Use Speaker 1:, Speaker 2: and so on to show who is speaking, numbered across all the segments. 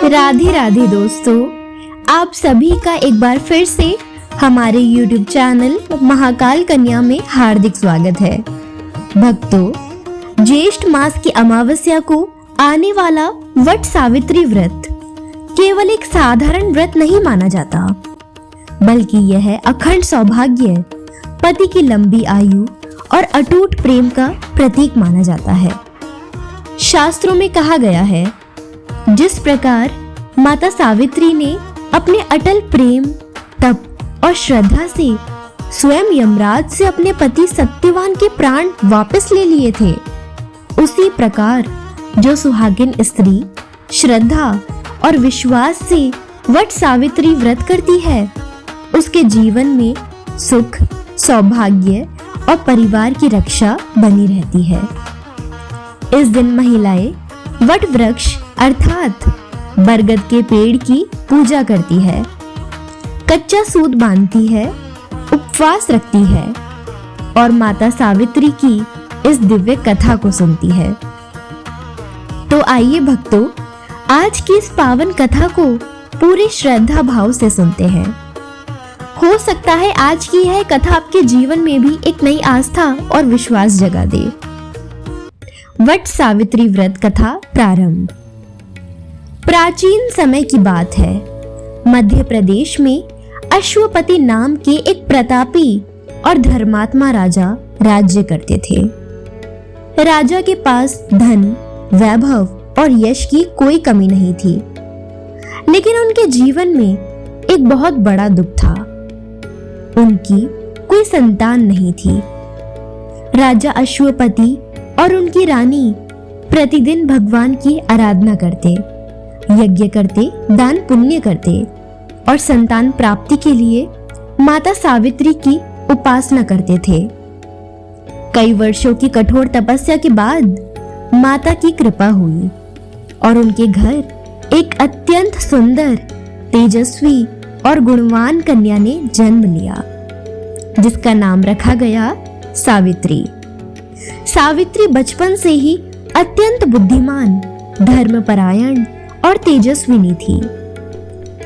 Speaker 1: राधे राधे दोस्तों, आप सभी का एक बार फिर से हमारे YouTube चैनल महाकाल कन्या में हार्दिक स्वागत है। भक्तों, ज्येष्ठ मास की अमावस्या को आने वाला वट सावित्री व्रत केवल एक साधारण व्रत नहीं माना जाता, बल्कि यह अखंड सौभाग्य, पति की लंबी आयु और अटूट प्रेम का प्रतीक माना जाता है। शास्त्रों में कहा गया है, जिस प्रकार माता सावित्री ने अपने अटल प्रेम, तप और श्रद्धा से स्वयं यमराज से अपने पति सत्यवान के प्राण वापस ले लिए थे, उसी प्रकार जो सुहागिन स्त्री श्रद्धा और विश्वास से वट सावित्री व्रत करती है, उसके जीवन में सुख, सौभाग्य और परिवार की रक्षा बनी रहती है। इस दिन महिलाएं वट वृक्ष अर्थात बरगद के पेड़ की पूजा करती है, कच्चा सूत बांधती है, उपवास रखती है और माता सावित्री की इस दिव्य कथा को सुनती है। तो आइए भक्तों, आज की इस पावन कथा को पूरी श्रद्धा भाव से सुनते हैं। हो सकता है आज की यह कथा आपके जीवन में भी एक नई आस्था और विश्वास जगा दे। वट सावित्री व्रत कथा प्रारंभ। प्राचीन समय की बात है। मध्य प्रदेश में अश्वपति नाम के एक प्रतापी और धर्मात्मा राजा राज्य करते थे। राजा के पास धन, वैभव और यश की कोई कमी नहीं थी, लेकिन उनके जीवन में एक बहुत बड़ा दुख था। उनकी कोई संतान नहीं थी। राजा अश्वपति और उनकी रानी प्रतिदिन भगवान की आराधना करते, यज्ञ करते, दान पुण्य करते और संतान प्राप्ति के लिए माता सावित्री की उपासना करते थे। कई वर्षों की कठोर तपस्या के बाद माता की कृपा हुई और उनके घर एक अत्यंत सुंदर, तेजस्वी और गुणवान कन्या ने जन्म लिया, जिसका नाम रखा गया सावित्री। सावित्री बचपन से ही अत्यंत बुद्धिमान, धर्मपरायण और तेजस्विनी थी।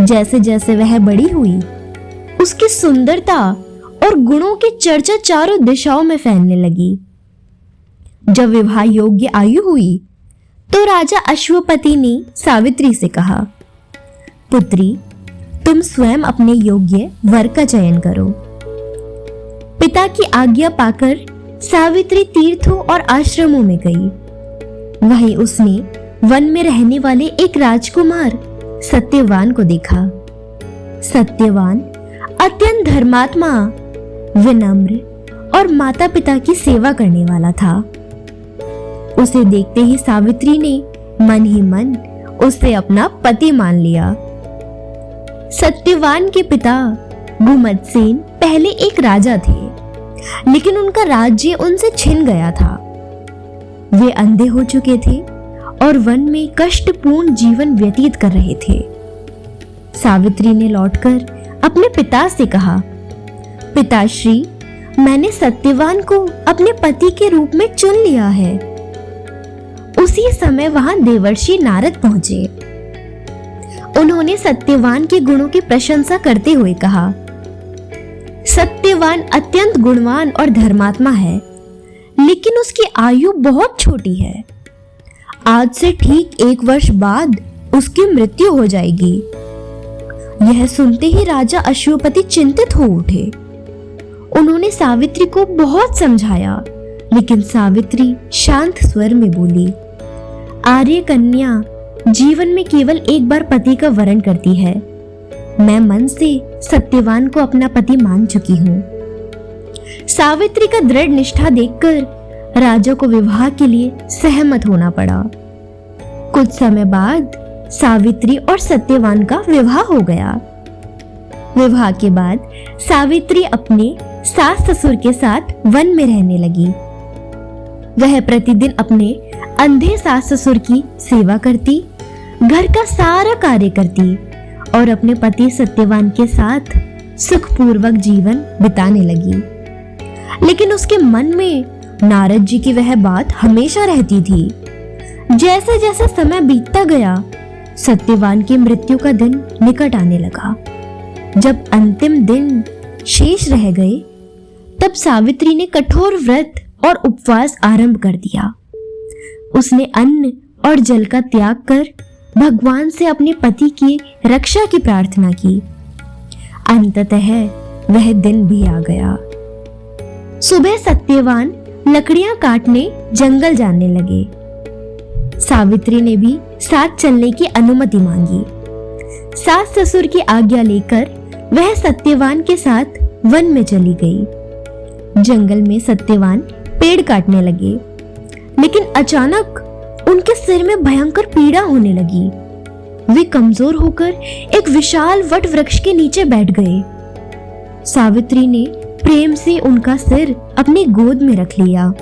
Speaker 1: जैसे जैसे वह बड़ी हुई, उसकी सुंदरता और गुणों की चर्चा चारों दिशाओं में फैलने लगी। जब विवाह योग्य आयु हुई, तो राजा अश्वपति ने सावित्री से कहा, पुत्री, तुम स्वयं अपने योग्य वर का चयन करो। पिता की आज्ञा पाकर सावित्री तीर्थों और आश्रमों में गई। वहीं उसने वन में रहने वाले एक राजकुमार सत्यवान को देखा। सत्यवान अत्यंत धर्मात्मा, विनम्र और माता पिता की सेवा करने वाला था। उसे देखते ही सावित्री ने मन ही मन उसे अपना पति मान लिया। सत्यवान के पिता भूमधसेन पहले एक राजा थे, लेकिन उनका राज्य उनसे छिन गया था। वे अंधे हो चुके थे और वन में कष्टपूर्ण जीवन व्यतीत कर रहे थे। सावित्री ने लौटकर अपने पिता से कहा, पिताश्री, मैंने सत्यवान को अपने पति के रूप में चुन लिया है। उसी समय वहां देवर्षि नारद पहुंचे। उन्होंने सत्यवान के गुणों की प्रशंसा करते हुए कहा, सत्यवान अत्यंत गुणवान और धर्मात्मा है, लेकिन उसकी आयु बहुत छोटी है। आज से ठीक 1 वर्ष बाद उसकी मृत्यु हो जाएगी। यह सुनते ही राजा अश्वपति चिंतित हो उठे। उन्होंने सावित्री को बहुत समझाया, लेकिन सावित्री शांत स्वर में बोली, आर्य कन्या जीवन में केवल एक बार पति का वरण करती है। मैं मन से सत्यवान को अपना पति मान चुकी हूँ। सावित्री का दृढ़ निष्ठा देखकर राजा को विवाह के लिए सहमत होना पड़ा। कुछ समय बाद सावित्री और सत्यवान का विवाह हो गया। विवाह के बाद सावित्री अपने सास ससुर के साथ वन में रहने लगी। वह प्रतिदिन अपने अंधे सास ससुर की सेवा करती, घर का सारा कार्य करती और अपने पति सत्यवान के साथ सुखपूर्वक जीवन बिताने लगी। लेकिन उसके मन में नारद जी की वह बात हमेशा रहती थी। जैसे जैसे समय बीतता गया, सत्यवान की मृत्यु का दिन निकट आने लगा। जब अंतिम दिन शेष रह गए, तब सावित्री ने कठोर व्रत और उपवास आरंभ कर दिया। उसने अन्न और जल का त्याग कर भगवान से अपने पति की रक्षा की प्रार्थना की। अंततः वह दिन भी आ गया। सुबह सत्यवान लकड़ियां काटने जंगल जाने लगे। सावित्री ने भी साथ चलने की अनुमति मांगी। सास ससुर की आज्ञा लेकर वह सत्यवान के साथ वन में चली गई। जंगल में सत्यवान पेड़ काटने लगे, लेकिन अचानक उनके सिर में भयंकर पीड़ा होने लगी। वे कमजोर होकर एक विशाल वट वृक्ष के नीचे बैठ गए। सावित्री ने प्रेम से उनका सिर अपनी गोद में रख लिया।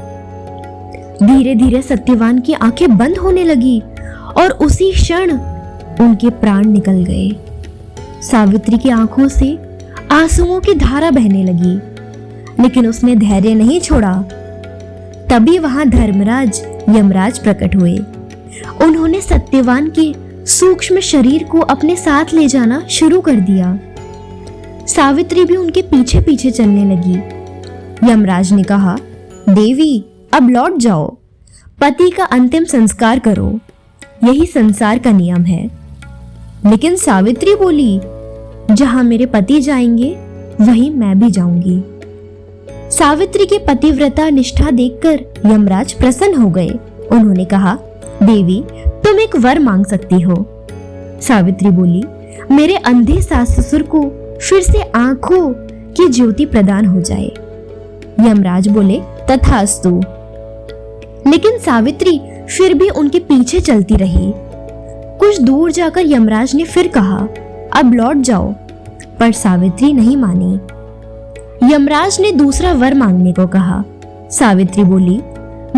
Speaker 1: धीरे धीरे सत्यवान की आंखें बंद होने लगी और उसी क्षण उनके प्राण निकल गए। सावित्री की आंखों से आंसुओं की धारा बहने लगी, लेकिन उसने धैर्य नहीं छोड़ा। तभी वहां धर्मराज यमराज प्रकट हुए। उन्होंने सत्यवान के सूक्ष्म शरीर को अपने साथ ले जाना शुरू कर दिया। सावित्री भी उनके पीछे पीछे चलने लगी। यमराज ने कहा, देवी अब लौट जाओ, पति का अंतिम संस्कार करो, यही संसार का नियम है। लेकिन सावित्री बोली, जहां मेरे पति जाएंगे वहीं मैं भी जाऊंगी। सावित्री की पतिव्रता निष्ठा देखकर यमराज प्रसन्न हो गए। उन्होंने कहा, देवी तुम एक वर मांग सकती हो। सावित्री बोली, मेरे अंधे सास ससुर को फिर से आंखों की ज्योति प्रदान हो जाए। यमराज बोले, तथास्तु। लेकिन सावित्री फिर भी उनके पीछे चलती रही। कुछ दूर जाकर यमराज ने फिर कहा, अब लौट जाओ, पर सावित्री नहीं मानी। यमराज ने दूसरा वर मांगने को कहा। सावित्री बोली,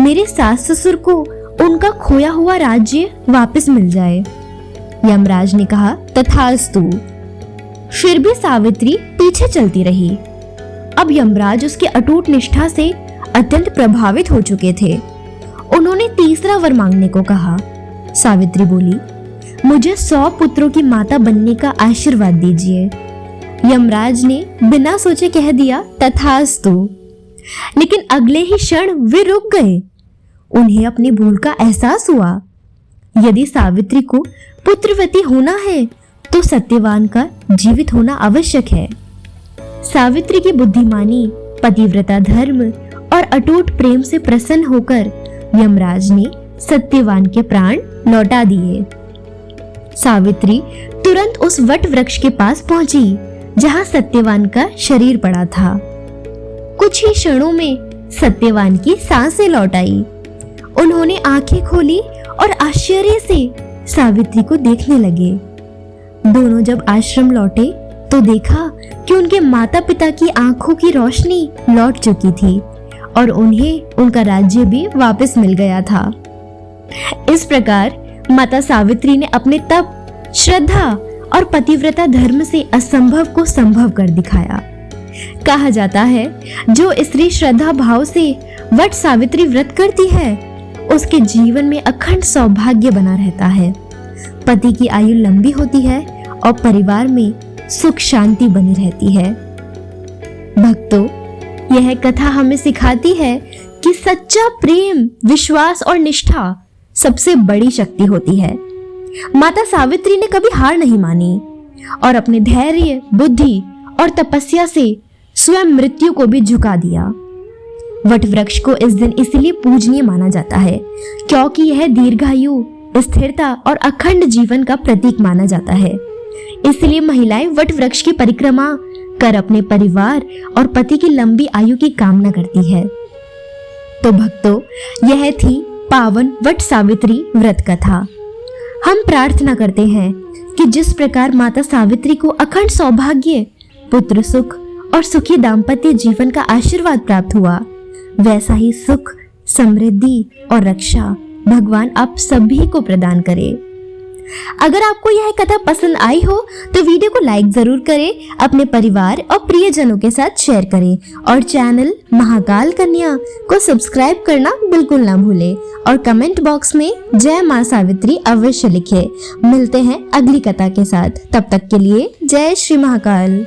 Speaker 1: मेरे सास ससुर को उनका खोया हुआ राज्य वापस मिल जाए। यमराज ने कहा, तथास्तु। फिर भी सावित्री पीछे चलती रही। अब यमराज उसके अटूट निष्ठा से अत्यंत प्रभावित हो चुके थे। उन्होंने तीसरा वर मांगने को कहा। सावित्री बोली, मुझे 100 पुत्रों की माता बनने का आशीर्वाद दीजिए। यमराज ने बिना सोचे कह दिया, तथास्तु। लेकिन अगले ही क्षण वे रुक गए। उन्हें अपनी भूल का एहसास हुआ। यदि सावित्री को पुत्रवती होना है तो सत्यवान का जीवित होना आवश्यक है। सावित्री की बुद्धिमानी, पतिव्रता धर्म और अटूट प्रेम से प्रसन्न होकर यमराज ने सत्यवान के प्राण लौटा दिए। सावित्री तुरंत उस वट वृक्ष के पास पहुंची जहां सत्यवान का शरीर पड़ा था। कुछ ही क्षणों में सत्यवान की सांसें लौट आई। उन्होंने आंखें खोली और आश्चर्य से सावित्री को देखने लगे। दोनों जब आश्रम लौटे तो देखा कि उनके माता पिता की आंखों की रोशनी लौट चुकी थी और उन्हें उनका राज्य भी वापस मिल गया था। इस प्रकार माता सावित्री ने अपने तप, श्रद्धा और पतिव्रता धर्म से असंभव को संभव कर दिखाया। कहा जाता है, जो स्त्री श्रद्धा भाव से वट सावित्री व्रत करती है उसके जीवन में अखंड सौभाग्य बना रहता है, पति की आयु लंबी होती है और परिवार में सुख शांति बनी रहती है। भक्तों, यह कथा हमें सिखाती है कि सच्चा प्रेम, विश्वास और निष्ठा सबसे बड़ी शक्ति होती है। माता सावित्री ने कभी हार नहीं मानी और अपने धैर्य, बुद्धि और तपस्या से स्वयं मृत्यु को भी झुका दिया। वट वृक्ष को इस दिन इसलिए पूजनीय माना जाता है क्योंकि यह दीर्घायु, स्थिरता और अखंड जीवन का प्रतीक माना जाता है। इसलिए महिलाएं वट वृक्ष की परिक्रमा कर अपने परिवार और पति की लंबी आयु की कामना करती है। तो भक्तों, यह थी पावन वट सावित्री व्रत कथा। हम प्रार्थना करते हैं कि जिस प्रकार माता सावित्री को अखंड सौभाग्य, पुत्र सुख और सुखी दाम्पत्य जीवन का आशीर्वाद प्राप्त हुआ, वैसा ही सुख, समृद्धि और रक्षा भगवान आप सभी को प्रदान करे। अगर आपको यह कथा पसंद आई हो तो वीडियो को लाइक जरूर करें, अपने परिवार और प्रियजनों के साथ शेयर करें और चैनल महाकाल कन्या को सब्सक्राइब करना बिल्कुल ना भूलें और कमेंट बॉक्स में जय मां सावित्री अवश्य लिखें। मिलते हैं अगली कथा के साथ, तब तक के लिए जय श्री महाकाल।